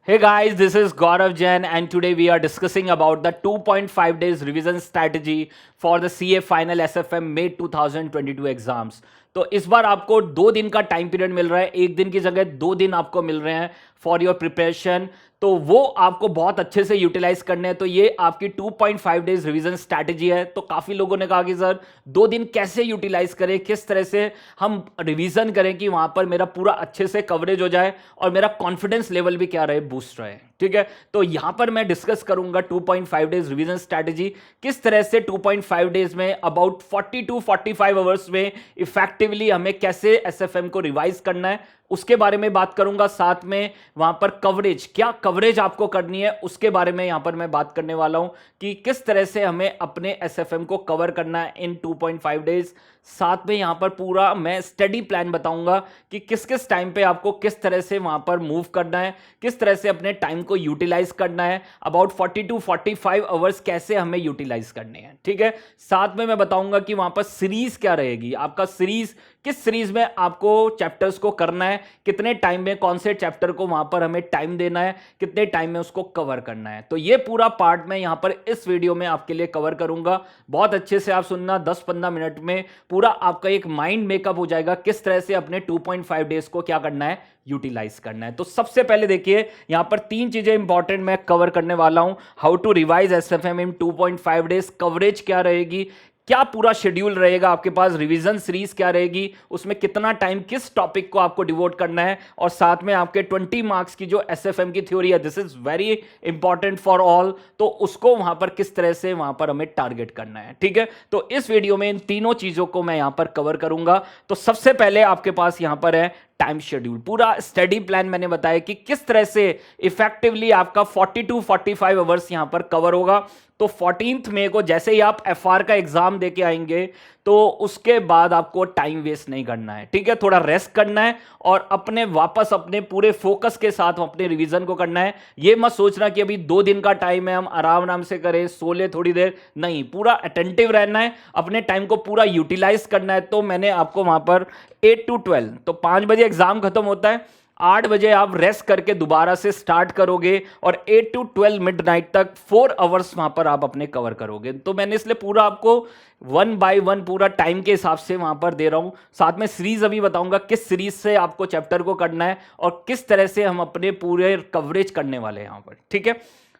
Hey guys, this is Gaurav Jain and today we are discussing about the 2.5 days revision strategy for the CA Final SFM May 2022 exams. तो इस बार आपको 2 दिन का time period मिल रहा है, एक दिन की जगह 2 दिन आपको मिल रहे हैं फॉर योर प्रिपरेशन। तो वो आपको बहुत अच्छे से यूटिलाइज करने हैं। तो ये आपकी 2.5 डेज रिवीजन स्ट्रैटेजी है। तो काफ़ी लोगों ने कहा कि सर 2 दिन कैसे यूटिलाइज करें, किस तरह से हम रिवीजन करें कि वहाँ पर मेरा पूरा अच्छे से कवरेज हो जाए और मेरा कॉन्फिडेंस लेवल भी क्या रहे, बूस्ट रहे। ठीक है, तो यहां पर मैं डिस्कस करूंगा 2.5 डेज रिवीजन स्ट्रैटेजी, किस तरह से 2.5 डेज में अबाउट 40 to 45 आवर्स में इफेक्टिवली हमें कैसे एसएफएम को रिवाइज करना है, उसके बारे में बात करूंगा। साथ में वहां पर कवरेज, क्या कवरेज आपको करनी है, उसके बारे में यहां पर मैं बात करने वाला हूं कि किस तरह से हमें अपने एसएफएम को कवर करना है इन 2.5 डेज। साथ में यहां पर पूरा मैं स्टडी प्लान बताऊंगा कि किस किस टाइम पे आपको किस तरह से वहां पर मूव करना है, किस तरह से अपने टाइम को यूटिलाइज करना है। अबाउट 40 to 45 आवर्स कैसे हमें यूटिलाइज करने हैं। ठीक है, साथ में मैं बताऊंगा कि वहां पर सीरीज क्या रहेगी, आपका सीरीज किस सीरीज में आपको चैप्टर्स को करना है, कितने टाइम में कौन से चैप्टर को वहां पर हमें टाइम देना है, कितने टाइम में उसको कवर करना है। तो ये पूरा पार्ट मैं यहां पर इस वीडियो में आपके लिए कवर करूंगा। बहुत अच्छे से आप सुनना, 10-15 मिनट में पूरा आपका एक माइंड मेकअप हो जाएगा किस तरह से अपने 2.5 डेज को क्या करना है, यूटिलाइज करना है। तो सबसे पहले देखिए यहां पर 3 चीजें इंपॉर्टेंट मैं कवर करने वाला हूं। How to revise SFM in 2.5 days, coverage क्या रहेगी, क्या पूरा शेड्यूल रहेगा आपके पास, रिवीजन सीरीज क्या रहेगी, उसमें कितना टाइम किस टॉपिक को आपको डिवोट करना है, और साथ में आपके 20 मार्क्स की जो एसएफएम की थ्योरी है, this is very important for all, तो उसको वहां पर किस तरह से वहां पर हमें टारगेट करना है। ठीक है, तो इस वीडियो में इन तीनों चीजों को मैं यहां पर कवर करूंगा। तो सबसे पहले आपके पास यहां पर है टाइम शेड्यूल, पूरा स्टडी प्लान मैंने बताया कि किस तरह से इफेक्टिवली आपका 40 to 45 आवर्स यहां पर कवर होगा। तो 14 मई को जैसे ही आप एफआर का एग्जाम देके आएंगे तो उसके बाद आपको टाइम वेस्ट नहीं करना है। ठीक है, थोड़ा रेस्ट करना है और अपने वापस अपने पूरे फोकस के साथ अपने रिवीजन को करना है। ये मत सोचना कि अभी 2 दिन का टाइम है, हम आराम आराम से करें, सो ले थोड़ी देर, नहीं, पूरा अटेंटिव रहना है, अपने टाइम को पूरा यूटिलाइज करना है। तो मैंने आपको वहां पर 8 to 12, तो 5 बजे एग्जाम खत्म होता है, 8 बजे आप रेस्ट करके दोबारा से स्टार्ट करोगे और 8 to 12 मिडनाइट तक 4 आवर्स वहां पर आप अपने कवर करोगे। तो मैंने इसलिए पूरा आपको 1 by 1 पूरा टाइम के हिसाब से वहां पर दे रहा हूं। साथ में सीरीज अभी बताऊंगा किस सीरीज से आपको चैप्टर को करना है और किस तरह से हम अपने पूरे कवरेज करने वाले हैं यहां पर। ठीक है,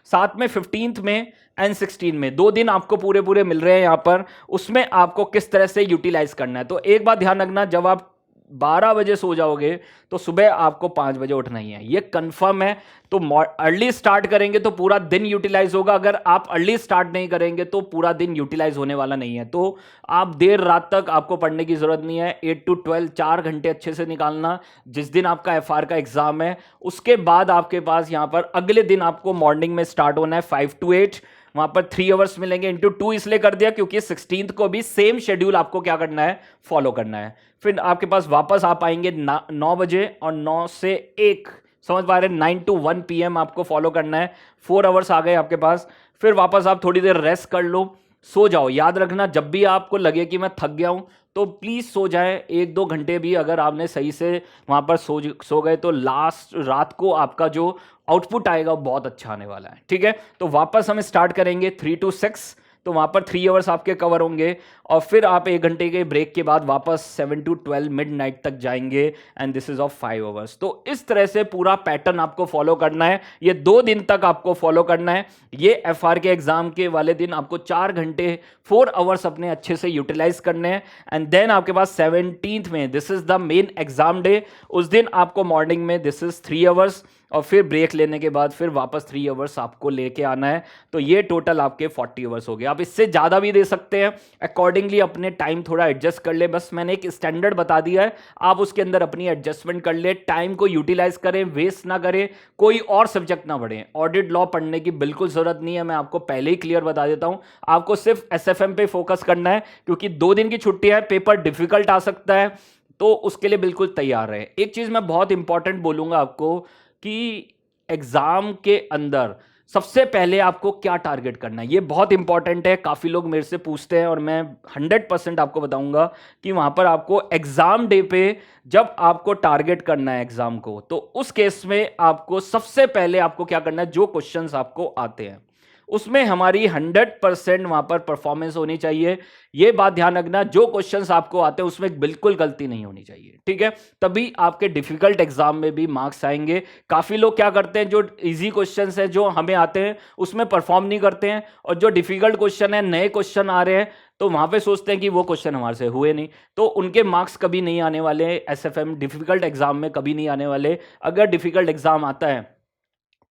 साथ में 15 में एंड 16 में 2 दिन आपको पूरे पूरे मिल रहे हैं यहां पर, उसमें आपको किस तरह से यूटिलाइज करना है। तो एक बात ध्यान रखना, जब आप 12 बजे सो जाओगे तो सुबह आपको 5 बजे उठना ही है, ये कंफर्म है। तो अर्ली स्टार्ट करेंगे तो पूरा दिन यूटिलाइज होगा, अगर आप अर्ली स्टार्ट नहीं करेंगे तो पूरा दिन यूटिलाइज होने वाला नहीं है। तो आप देर रात तक आपको पढ़ने की जरूरत नहीं है, 8 to 12 4 घंटे अच्छे से निकालना जिस दिन आपका एफआर का एग्जाम है। उसके बाद आपके पास यहां पर अगले दिन आपको मॉर्निंग में स्टार्ट होना है 5 to 8, वहां पर 3 आवर्स मिलेंगे। इंटू 2 इसलिए कर दिया क्योंकि 16 को भी सेम शेड्यूल आपको क्या करना है, फॉलो करना है। फिर आपके पास वापस आप आएंगे 9 बजे और 9 से 1, समझ पा रहे, 9 to 1 PM आपको फॉलो करना है। 4 आवर्स आ गए आपके पास। फिर वापस आप थोड़ी देर रेस्ट कर लो, सो जाओ। याद रखना, जब भी आपको लगे कि मैं थक गया हूं तो प्लीज सो जाए। 1-2 घंटे भी अगर आपने सही से वहां पर सो गए तो लास्ट रात को आपका जो आउटपुट आएगा वो बहुत अच्छा आने वाला है। ठीक है, तो वापस हम स्टार्ट करेंगे 3 to 6, तो वहां पर 3 आवर्स आपके कवर होंगे और फिर आप 1 घंटे के ब्रेक के बाद वापस 7 to 12 मिडनाइट तक जाएंगे and this is of 5 hours. तो इस तरह से पूरा पैटर्न आपको फॉलो करना है, ये 2 दिन तक आपको फॉलो करना है। ये एफआर के एग्जाम के वाले दिन आपको 4 घंटे 4 आवर्स अपने अच्छे से यूटिलाइज करने हैं एंड देन आपके पास 17 में this is the main exam day, उस दिन आपको मॉर्निंग में दिस इज 3 आवर्स और फिर ब्रेक लेने के बाद फिर वापस 3 आवर्स आपको लेके आना है। तो ये टोटल आपके 40 आवर्स हो गए। आप इससे ज़्यादा भी दे सकते हैं, अकॉर्डिंगली अपने टाइम थोड़ा एडजस्ट कर ले। बस मैंने एक स्टैंडर्ड बता दिया है, आप उसके अंदर अपनी एडजस्टमेंट कर ले, टाइम को यूटिलाइज करें, वेस्ट ना करें, कोई और सब्जेक्ट ना पढ़ें। ऑडिट लॉ पढ़ने की बिल्कुल जरूरत नहीं है, मैं आपको पहले ही क्लियर बता देता हूं। आपको सिर्फ एसएफएम पे फोकस करना है क्योंकि 2 दिन की छुट्टी है, पेपर डिफिकल्ट आ सकता है, तो उसके लिए बिल्कुल तैयार रहे। एक चीज़ मैं बहुत इंपॉर्टेंट बोलूंगा आपको कि एग्जाम के अंदर सबसे पहले आपको क्या टारगेट करना है, ये बहुत इंपॉर्टेंट है। काफी लोग मेरे से पूछते हैं और मैं 100% आपको बताऊंगा कि वहां पर आपको एग्जाम डे पे जब आपको टारगेट करना है एग्जाम को, तो उस केस में आपको सबसे पहले आपको क्या करना है, जो क्वेश्चंस आपको आते हैं उसमें हमारी 100% वहां पर परफॉर्मेंस होनी चाहिए। ये बात ध्यान रखना, जो क्वेश्चंस आपको आते हैं उसमें बिल्कुल गलती नहीं होनी चाहिए, ठीक है। तभी आपके डिफिकल्ट एग्जाम में भी मार्क्स आएंगे। काफी लोग क्या करते हैं, जो इजी क्वेश्चंस है जो हमें आते हैं उसमें परफॉर्म नहीं करते हैं, और जो डिफिकल्ट क्वेश्चन है, नए क्वेश्चन आ रहे हैं, तो वहां पे सोचते हैं कि वो क्वेश्चन हमारे से हुए नहीं, तो उनके मार्क्स कभी नहीं आने वाले। एसएफएम डिफिकल्ट एग्जाम में कभी नहीं आने वाले। अगर डिफिकल्ट एग्जाम आता है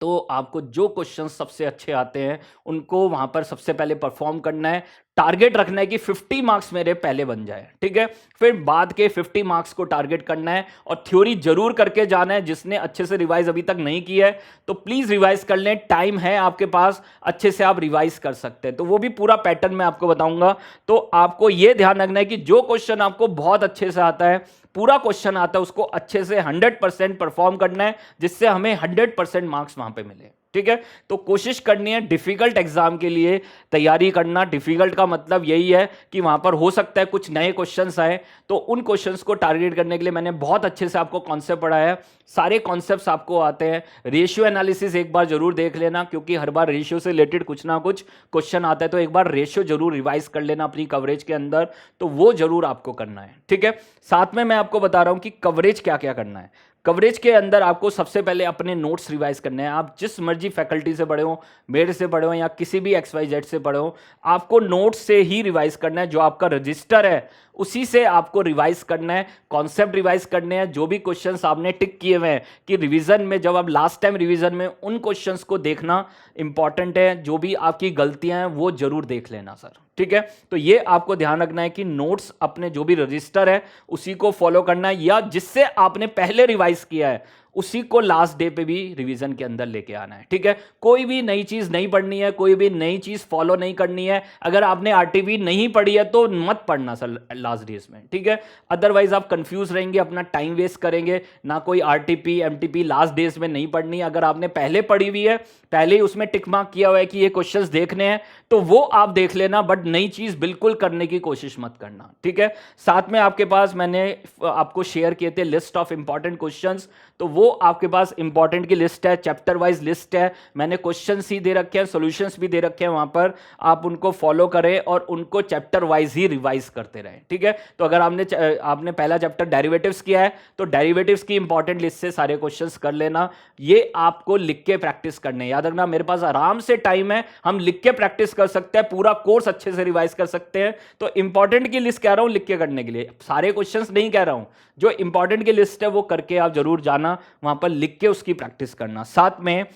तो आपको जो क्वेश्चन सबसे अच्छे आते हैं उनको वहां पर सबसे पहले परफॉर्म करना है। टारगेट रखना है कि 50 मार्क्स मेरे पहले बन जाए, ठीक है। फिर बाद के 50 मार्क्स को टारगेट करना है, और थ्योरी जरूर करके जाना है। जिसने अच्छे से रिवाइज अभी तक नहीं किया है तो प्लीज रिवाइज कर लें, टाइम है आपके पास, अच्छे से आप रिवाइज कर सकते हैं। तो वो भी पूरा पैटर्न मैं आपको बताऊंगा। तो आपको यह ध्यान रखना है कि जो क्वेश्चन आपको बहुत अच्छे से आता है, पूरा क्वेश्चन आता है, उसको अच्छे से 100% परफॉर्म करना है, जिससे हमें 100% मार्क्स वहां पे मिले, ठीक है। तो कोशिश करनी है डिफिकल्ट एग्जाम के लिए तैयारी करना। डिफिकल्ट का मतलब यही है कि वहां पर हो सकता है कुछ नए क्वेश्चंस आए, तो उन क्वेश्चंस को टारगेट करने के लिए मैंने बहुत अच्छे से आपको कॉन्सेप्ट पढ़ाया है। सारे कॉन्सेप्ट्स आपको आते हैं। रेशियो एनालिसिस एक बार जरूर देख लेना, क्योंकि हर बार रेशियो से रिलेटेड कुछ ना कुछ क्वेश्चन आता है, तो एक बार रेशियो जरूर रिवाइज कर लेना अपनी कवरेज के अंदर, तो वो जरूर आपको करना है, ठीक है। साथ में मैं आपको बता रहा हूं कि कवरेज क्या क्या करना है। कवरेज के अंदर आपको सबसे पहले अपने नोट्स रिवाइज करने हैं। आप जिस मर्जी फैकल्टी से पढ़े हो, मेरे से पढ़े हो या किसी भी XYZ से पढ़े हो, आपको नोट्स से ही रिवाइज करना है। जो आपका रजिस्टर है उसी से आपको रिवाइज करना है, कॉन्सेप्ट रिवाइज करने हैं। जो भी क्वेश्चंस आपने टिक किए हुए हैं कि रिवीजन में, जब आप लास्ट टाइम रिवीजन में, उन क्वेश्चंस को देखना इंपॉर्टेंट है। जो भी आपकी गलतियां हैं वो जरूर देख लेना सर, ठीक है। तो ये आपको ध्यान रखना है कि नोट्स अपने जो भी रजिस्टर है उसी को फॉलो करना है, या जिससे आपने पहले रिवाइज किया है उसी को लास्ट डे पे भी रिवीजन के अंदर लेके आना है, ठीक है। कोई भी नई चीज नहीं पढ़नी है, कोई भी नई चीज फॉलो नहीं करनी है। अगर आपने आरटीपी नहीं पढ़ी है तो मत पढ़ना सर लास्ट डेज में, ठीक है। अदरवाइज आप कंफ्यूज रहेंगे, अपना टाइम वेस्ट करेंगे। ना कोई आरटीपी एमटीपी लास्ट डेज में नहीं पढ़नी। अगर आपने पहले पढ़ी हुई है, पहले ही उसमें टिक मार्क किया हुआ है कि ये क्वेश्चंस देखने हैं, तो वो आप देख लेना, बट नई चीज बिल्कुल करने की कोशिश मत करना, ठीक है। साथ में आपके पास मैंने आपको शेयर किए थे लिस्ट ऑफ इंपॉर्टेंट क्वेश्चंस, तो वो आपके पास इंपॉर्टेंट की लिस्ट है, चैप्टर वाइज लिस्ट है। मैंने क्वेश्चंस ही दे रखे हैं, सॉल्यूशंस भी दे रखे हैं वहां पर, आप उनको फॉलो करें और उनको चैप्टर वाइज ही रिवाइज करते रहें, ठीक है। तो अगर आपने पहला चैप्टर डेरिवेटिव्स किया है तो डेरिवेटिव्स की इंपॉर्टेंट लिस्ट से सारे क्वेश्चंस कर लेना। ये आपको लिख के प्रैक्टिस करने, याद रखना मेरे पास आराम से टाइम है, हम लिख के प्रैक्टिस कर सकते हैं, पूरा कोर्स अच्छे से रिवाइज कर सकते हैं। तो इंपॉर्टेंट की लिस्ट कह रहा हूं लिख के करने के लिए, सारे क्वेश्चंस नहीं कह रहा हूं। जो इंपॉर्टेंट की लिस्ट है वो करके आप जरूर जाना, वहां पर लिख के उसकी प्रैक्टिस करना। साथ में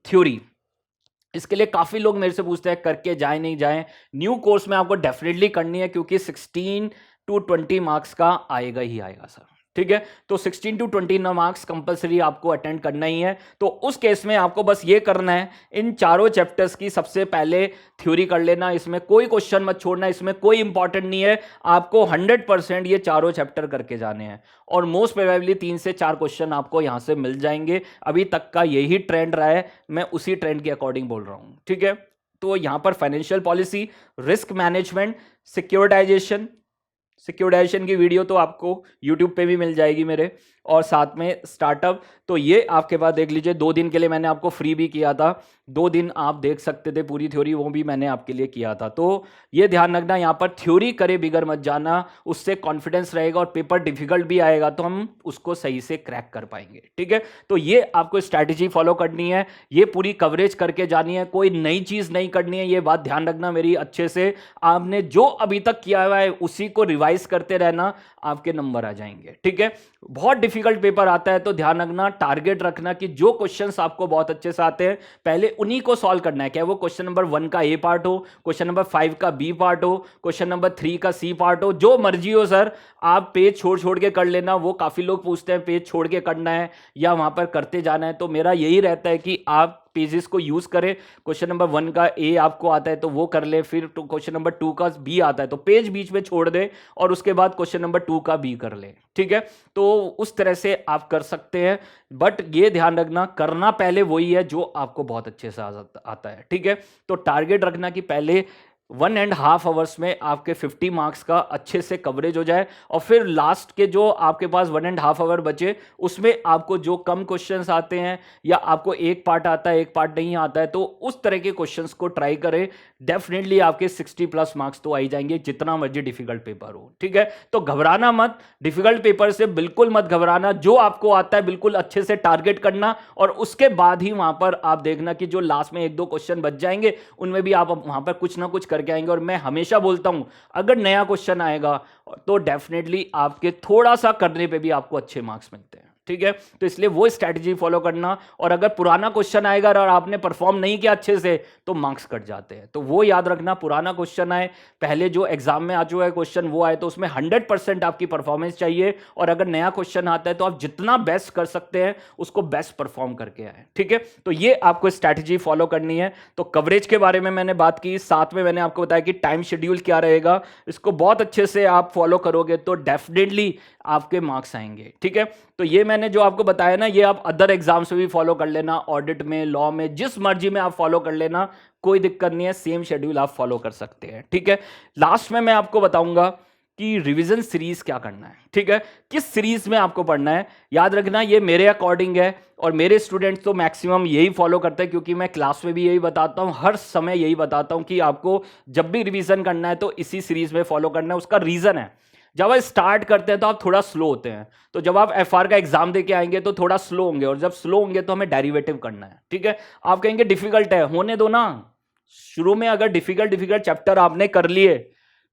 थ्योरी, इसके लिए काफी लोग मेरे से पूछते हैं करके जाए नहीं जाए। न्यू कोर्स में आपको डेफिनेटली करनी है, क्योंकि 16 to 20 मार्क्स का आएगा ही आएगा सर, ठीक है। तो 16 to 20 मार्क्स कंपलसरी आपको अटेंड करना ही है। तो उस केस में आपको बस ये करना है, इन चारों चैप्टर्स की सबसे पहले थ्योरी कर लेना। इसमें कोई क्वेश्चन मत छोड़ना, इसमें कोई इंपॉर्टेंट नहीं है। आपको 100% ये चारों चैप्टर करके जाने हैं, और मोस्ट प्रोबेबली 3 से 4 क्वेश्चन आपको यहां से मिल जाएंगे। अभी तक का यही ट्रेंड रहा है, मैं उसी ट्रेंड के अकॉर्डिंग बोल रहा हूं, ठीक है। तो यहां पर financial policy, risk management, securitization की वीडियो तो आपको YouTube पे भी मिल जाएगी मेरे, और साथ में स्टार्टअप, तो ये आपके पास देख लीजिए। 2 दिन के लिए मैंने आपको फ्री भी किया था, 2 दिन आप देख सकते थे पूरी थ्योरी, वो भी मैंने आपके लिए किया था। तो ये ध्यान रखना, यहाँ पर थ्योरी करे बिगर मत जाना, उससे कॉन्फिडेंस रहेगा, और पेपर डिफिकल्ट भी आएगा तो हम उसको सही से क्रैक कर पाएंगे, ठीक है। तो ये आपको स्ट्रैटेजी फॉलो करनी है, ये पूरी कवरेज करके जानी है, कोई नई चीज नहीं करनी है। ये बात ध्यान रखना मेरी अच्छे से, आपने जो अभी तक किया हुआ है उसी को रिवाइज करते रहना, आपके नंबर आ जाएंगे, ठीक है। बहुत डिफिकल्ट पेपर आता है तो ध्यान रखना, टारगेट रखना कि जो क्वेश्चंस आपको बहुत अच्छे से आते हैं पहले उन्हीं को सॉल्व करना है। क्या वो क्वेश्चन नंबर 1 का ए पार्ट हो, क्वेश्चन नंबर 5 का बी पार्ट हो, क्वेश्चन नंबर 3 का सी पार्ट हो, जो मर्जी हो सर, आप पेज छोड़ छोड़ के कर लेना। वो काफी लोग पूछते हैं पेज छोड़ के करना है या वहां पर करते जाना है, तो मेरा यही रहता है कि आप पेजेस को यूज करें। क्वेश्चन नंबर 1 का ए आपको आता है तो वो कर ले, फिर क्वेश्चन नंबर 2 का बी आता है तो पेज बीच में छोड़ दे और उसके बाद क्वेश्चन नंबर 2 का बी कर ले। ठीक है, तो उस तरह से आप कर सकते हैं, बट ये ध्यान रखना करना पहले वही है जो आपको बहुत अच्छे से आता है। ठीक है, तो टारगेट रखना कि पहले 1.5 आवर्स में आपके 50 मार्क्स का अच्छे से कवरेज हो जाए, और फिर लास्ट के जो आपके पास 1.5 आवर बचे उसमें आपको जो कम क्वेश्चंस आते हैं या आपको एक पार्ट आता है एक पार्ट नहीं आता है, तो उस तरह के क्वेश्चंस को ट्राई करें। डेफिनेटली आपके 60+ मार्क्स तो आ ही जाएंगे, जितना मर्जी डिफिकल्ट पेपर हो। ठीक है, तो घबराना मत, डिफिकल्ट पेपर से बिल्कुल मत घबराना, जो आपको आता है बिल्कुल अच्छे से टारगेट करना, और उसके बाद ही वहां पर आप देखना कि जो लास्ट में 1-2 क्वेश्चन बच जाएंगे उनमें भी आप वहां पर कुछ ना कुछ करके आएंगे। और मैं हमेशा बोलता हूं अगर नया क्वेश्चन आएगा तो डेफिनेटली आपके थोड़ा सा करने पे भी आपको अच्छे मार्क्स मिलते हैं। ठीक है, तो इसलिए वो स्ट्रैटेजी फॉलो करना, और अगर पुराना क्वेश्चन आएगा और आपने परफॉर्म नहीं किया अच्छे से तो मार्क्स कट जाते हैं। तो वो याद रखना, पुराना क्वेश्चन आए, पहले जो एग्जाम में आ चुका है क्वेश्चन वो आए, तो उसमें 100% आपकी परफॉर्मेंस चाहिए, और अगर नया क्वेश्चन आता है तो आप जितना बेस्ट कर सकते हैं उसको बेस्ट परफॉर्म करके आए। ठीक है, तो ये आपको स्ट्रैटेजी फॉलो करनी है। तो कवरेज के बारे में मैंने बात की, साथ में मैंने आपको बताया कि टाइम शेड्यूल क्या रहेगा, इसको बहुत अच्छे से आप फॉलो करोगे तो डेफिनेटली आपके मार्क्स आएंगे। ठीक है, तो ये मैंने जो आपको बताया ना, ये आप अदर एग्जाम्स में भी फॉलो कर लेना, ऑडिट में, लॉ में, जिस मर्जी में आप फॉलो कर लेना, कोई दिक्कत नहीं है, सेम शेड्यूल आप फॉलो कर सकते हैं। ठीक है, लास्ट में मैं आपको बताऊंगा कि रिवीजन सीरीज क्या करना है। ठीक है, किस सीरीज में आपको पढ़ना है, याद रखना ये मेरे अकॉर्डिंग है, और मेरे स्टूडेंट्स तो मैक्सिमम यही फॉलो करते हैं, क्योंकि मैं क्लास में भी यही बताता हूं, हर समय यही बताता हूं कि आपको जब भी रिवीजन करना है तो इसी सीरीज में फॉलो करना है। उसका रीजन है, जब आप स्टार्ट करते हैं तो आप थोड़ा स्लो होते हैं, तो जब आप एफआर का एग्जाम देके आएंगे तो थोड़ा स्लो होंगे, और जब स्लो होंगे तो हमें डेरिवेटिव करना है। ठीक है, आप कहेंगे डिफिकल्ट है, होने दो ना, शुरू में अगर डिफिकल्ट चैप्टर आपने कर लिए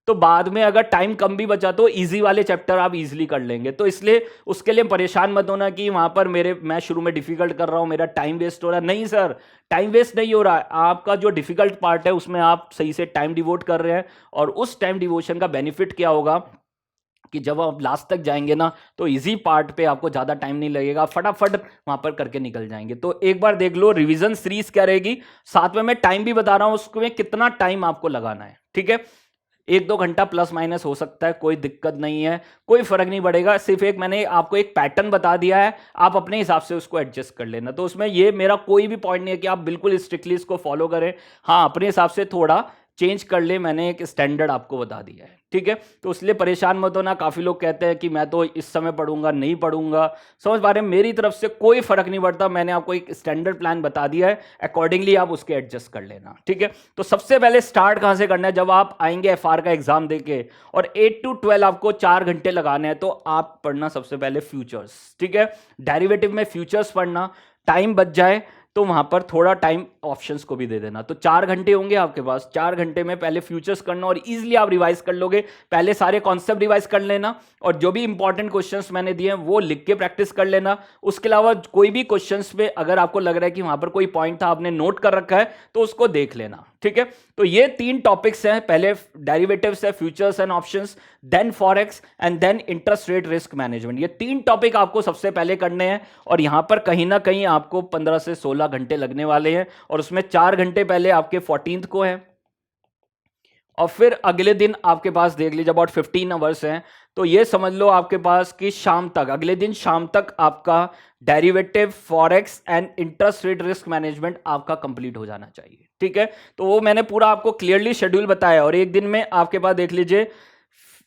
तो बाद में अगर टाइम कम भी बचा तो इजी वाले चैप्टर आप इजीली कर लेंगे। तो इसलिए उसके लिए परेशान मत होना कि वहां पर मैं शुरू में डिफिकल्ट कर रहा हूं, मेरा टाइम वेस्ट हो रहा है। नहीं सर, टाइम वेस्ट नहीं हो रहा है, आपका जो डिफिकल्ट पार्ट है उसमें आप सही से टाइम डिवोट कर रहे हैं, और उस टाइम डिवोशन का बेनिफिट क्या होगा कि जब आप लास्ट तक जाएंगे ना तो इजी पार्ट पे आपको ज्यादा टाइम नहीं लगेगा, फटाफट वहां पर करके निकल जाएंगे। तो एक बार देख लो रिवीजन सीरीज क्या रहेगी, साथ में मैं टाइम भी बता रहा हूं उसमें कितना टाइम आपको लगाना है। ठीक है, 1-2 घंटा प्लस माइनस हो सकता है, कोई दिक्कत नहीं है, कोई फर्क नहीं पड़ेगा, सिर्फ एक मैंने आपको एक पैटर्न बता दिया है, आप अपने हिसाब से उसको एडजस्ट कर लेना। तो उसमें ये मेरा कोई भी पॉइंट नहीं है कि आप बिल्कुल स्ट्रिक्टली इसको फॉलो करें, हाँ अपने हिसाब से थोड़ा चेंज कर ले, मैंने एक स्टैंडर्ड आपको बता दिया है। ठीक है, तो इसलिए परेशान मत होना। काफी लोग कहते हैं कि मैं तो इस समय पढ़ूंगा, नहीं पढ़ूंगा, समझ पा रहे हैं, मेरी तरफ से कोई फर्क नहीं पड़ता, मैंने आपको एक स्टैंडर्ड प्लान बता दिया है, अकॉर्डिंगली आप उसके एडजस्ट कर लेना। ठीक है, तो सबसे पहले स्टार्ट कहां से करना है, जब आप आएंगे एफआर का एग्जाम देके और 8 to 12 आपको 4 घंटे लगाने हैं, तो आप पढ़ना सबसे पहले फ्यूचर्स। ठीक है, डेरिवेटिव में फ्यूचर्स पढ़ना, टाइम बच जाए तो वहां पर थोड़ा टाइम ऑप्शंस को भी दे देना। तो 4 घंटे होंगे आपके पास, 4 घंटे में पहले फ्यूचर्स करना और इजीली आप रिवाइज कर लोगे। पहले सारे कॉन्सेप्ट रिवाइज कर लेना और जो भी इंपॉर्टेंट क्वेश्चंस मैंने दिए हैं वो लिख के प्रैक्टिस कर लेना। उसके अलावा कोई भी क्वेश्चंस पे अगर आपको लग रहा है कि वहां पर कोई पॉइंट था आपने नोट कर रखा है तो उसको देख लेना। ठीक है, तो ये 3 टॉपिक्स हैं, पहले डेरिवेटिव्स है, futures and options, then forex and then interest rate risk management. ये 3 टॉपिक आपको सबसे पहले करने हैं और यहां पर कहीं ना कहीं आपको 15 से 16 घंटे लगने वाले हैं और उसमें 4 घंटे पहले आपके 14th को है और फिर अगले दिन आपके पास देख लीजिए अबाउट 15 आवर्स हैं। तो ये समझ लो आपके पास कि शाम तक, अगले दिन शाम तक आपका derivative, forex and interest rate risk management आपका कंप्लीट हो जाना चाहिए। ठीक है, तो वो मैंने पूरा आपको क्लियरली शेड्यूल बताया और एक दिन में आपके पास देख लीजिए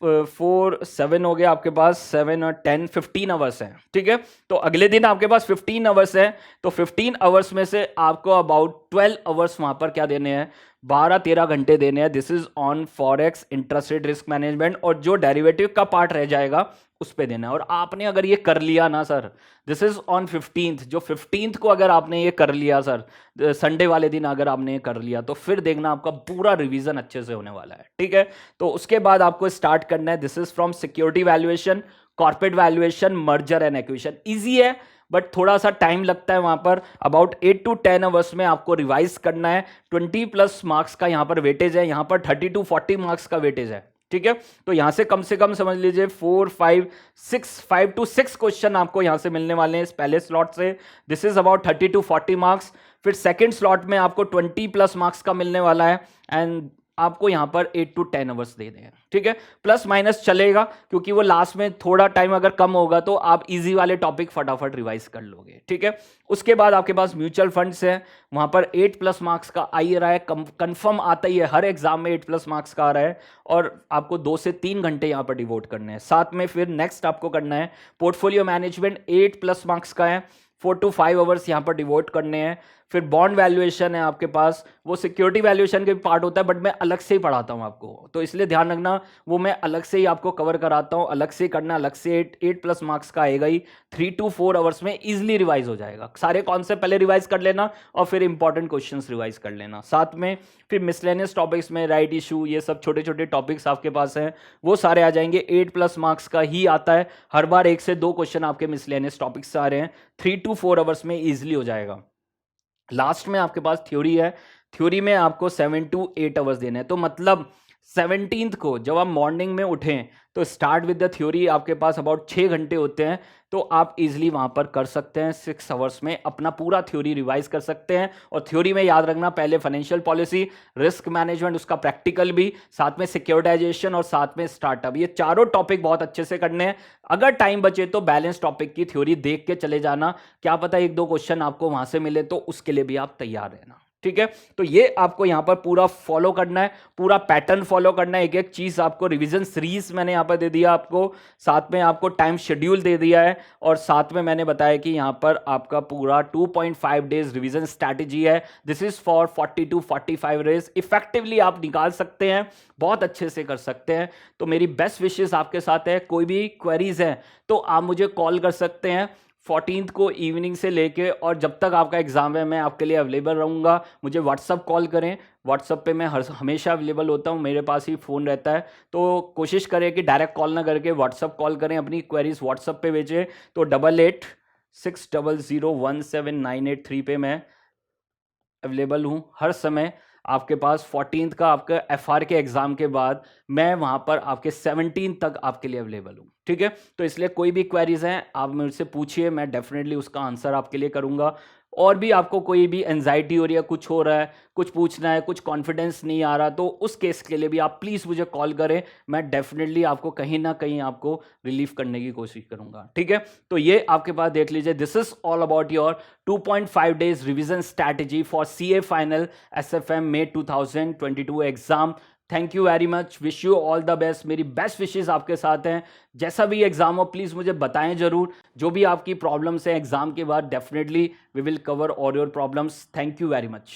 4 7 हो गया आपके पास, 7 और 10 15 आवर्स हैं। ठीक है, तो अगले दिन आपके पास 15 आवर्स है, तो 15 आवर्स में से आपको अबाउट 12 आवर्स वहां पर क्या देने हैं, 12-13 घंटे देने हैं। This is on forex, interest rate risk management और जो डेरिवेटिव का पार्ट रह जाएगा उस पे देना है। और आपने अगर ये कर लिया ना sir, this is on 15th, जो 15th को अगर आपने ये कर लिया सर, संडे वाले दिन अगर आपने ये कर लिया तो फिर देखना आपका पूरा रिवीजन अच्छे से होने वाला है। ठीक है, तो उसके बाद आपको स्टार्ट करना है, this is from security valuation, corporate valuation, merger and acquisition. Easy है बट थोड़ा सा टाइम लगता है वहां पर, अबाउट 8 to 10 आवर्स में आपको रिवाइज करना है। 20+ मार्क्स का यहां पर वेटेज है, यहां पर 30 to 40 मार्क्स का वेटेज है। ठीक है। तो यहां से कम समझ लीजिए 4 5 6 5 to 6 क्वेश्चन आपको यहां से मिलने वाले हैं इस पहले स्लॉट से। This is about 30 to 40 marks. फिर सेकंड स्लॉट में आपको 20 प्लस मार्क्स का मिलने वाला है एंड आपको यहां पर 8 to 10 आवर्स दे दें, ठीक है। प्लस माइनस चलेगा क्योंकि वो लास्ट में थोड़ा टाइम अगर कम होगा तो आप इजी वाले टॉपिक फटाफट रिवाइज कर लोगे, ठीक है। उसके बाद आपके पास म्यूचुअल फंड्स है, वहां पर 8 प्लस मार्क्स का आ ही रहा है, कंफर्म आता ही है, हर एग्जाम में 8 प्लस मार्क्स का आ रहा है और आपको 2 से 3 घंटे यहां पर डिवोट करने हैं। साथ में फिर नेक्स्ट आपको करना है पोर्टफोलियो मैनेजमेंट, 8 प्लस मार्क्स का है, 4 to 5 आवर्स यहाँ पर डिवोट करने हैं। फिर बॉन्ड वैल्यूएशन है आपके पास, वो सिक्योरिटी वैल्यूएशन के भी पार्ट होता है बट मैं अलग से ही पढ़ाता हूँ आपको, तो इसलिए ध्यान रखना वो मैं अलग से ही आपको कवर कराता हूँ, अलग से करना, अलग से 8 प्लस मार्क्स का आएगा ही। 3 to 4 आवर्स में इजिली रिवाइज हो जाएगा, सारे कॉन्सेप्ट पहले रिवाइज कर लेना और फिर इंपॉर्टेंट क्वेश्चंस रिवाइज कर लेना। साथ में फिर मिसलेनियस टॉपिक्स में राइट इशू, ये सब छोटे छोटे टॉपिक्स आपके पास हैं, वो सारे आ जाएंगे। 8 प्लस मार्क्स का ही आता है, हर बार 1 से 2 क्वेश्चन आपके मिसलेनियस टॉपिक्स से आ रहे हैं। 3 to 4 आवर्स में इजिली हो जाएगा। लास्ट में आपके पास थ्योरी है, थ्योरी में आपको 7 to 8 आवर्स देने हैं। तो मतलब 17th को जब आप मॉर्निंग में उठें तो स्टार्ट विद द थ्योरी, आपके पास अबाउट 6 घंटे होते हैं, तो आप इजीली वहां पर कर सकते हैं। 6 आवर्स में अपना पूरा थ्योरी रिवाइज कर सकते हैं। और थ्योरी में याद रखना पहले फाइनेंशियल पॉलिसी, रिस्क मैनेजमेंट, उसका प्रैक्टिकल भी, साथ में सिक्योरिटाइजेशन और साथ में स्टार्टअप, ये चारों टॉपिक बहुत अच्छे से करने हैं। अगर टाइम बचे तो बैलेंस टॉपिक की थ्योरी देख के चले जाना, क्या पता 1-2 क्वेश्चन आपको वहां से मिले, तो उसके लिए भी आप तैयार रहना, ठीक है। तो ये आपको यहां पर पूरा फॉलो करना है, पूरा पैटर्न फॉलो करना है। एक एक चीज आपको रिवीजन सीरीज मैंने यहां पर दे दिया आपको, साथ में आपको टाइम शेड्यूल दे दिया है और साथ में मैंने बताया कि यहां पर आपका पूरा 2.5 डेज रिवीजन स्ट्रैटेजी है। This is for 40 to 45 days, effectively आप निकाल सकते हैं, बहुत अच्छे से कर सकते हैं। तो मेरी बेस्ट विशेस आपके साथ है। कोई भी क्वेरीज है तो आप मुझे कॉल कर सकते हैं 14th को इवनिंग से लेके, और जब तक आपका एग्जाम है मैं आपके लिए अवेलेबल रहूँगा। मुझे व्हाट्सअप कॉल करें, व्हाट्सअप पे मैं हमेशा अवेलेबल होता हूँ, मेरे पास ही फ़ोन रहता है। तो कोशिश करें कि डायरेक्ट कॉल ना करके व्हाट्सअप कॉल करें, अपनी क्वेरीज व्हाट्सअप पे भेजें। तो 8860017983 पे मैं अवेलेबल हूँ हर समय। आपके पास 14th का आपका FR के एग्जाम के बाद मैं वहां पर आपके 17 तक आपके लिए अवेलेबल हूँ, ठीक है। तो इसलिए कोई भी क्वेरीज हैं आप मुझसे पूछिए, मैं डेफिनेटली उसका आंसर आपके लिए करूंगा। और भी आपको कोई भी एंजाइटी हो रही है, कुछ हो रहा है, कुछ पूछना है, कुछ कॉन्फिडेंस नहीं आ रहा, तो उस केस के लिए भी आप प्लीज़ मुझे कॉल करें, मैं डेफिनेटली आपको कहीं ना कहीं आपको रिलीफ करने की कोशिश करूंगा, ठीक है। तो ये आपके पास देख लीजिए, this is all about your 2.5 days revision strategy for CA final SFM May 2022 exam. Thank you very much, wish you all the best, मेरी बेस्ट विशेस आपके साथ हैं। जैसा भी एग्जाम हो प्लीज़ मुझे बताएं जरूर, जो भी आपकी प्रॉब्लम्स हैं एग्जाम के बाद, definitely we will cover all your problems. Thank you very much.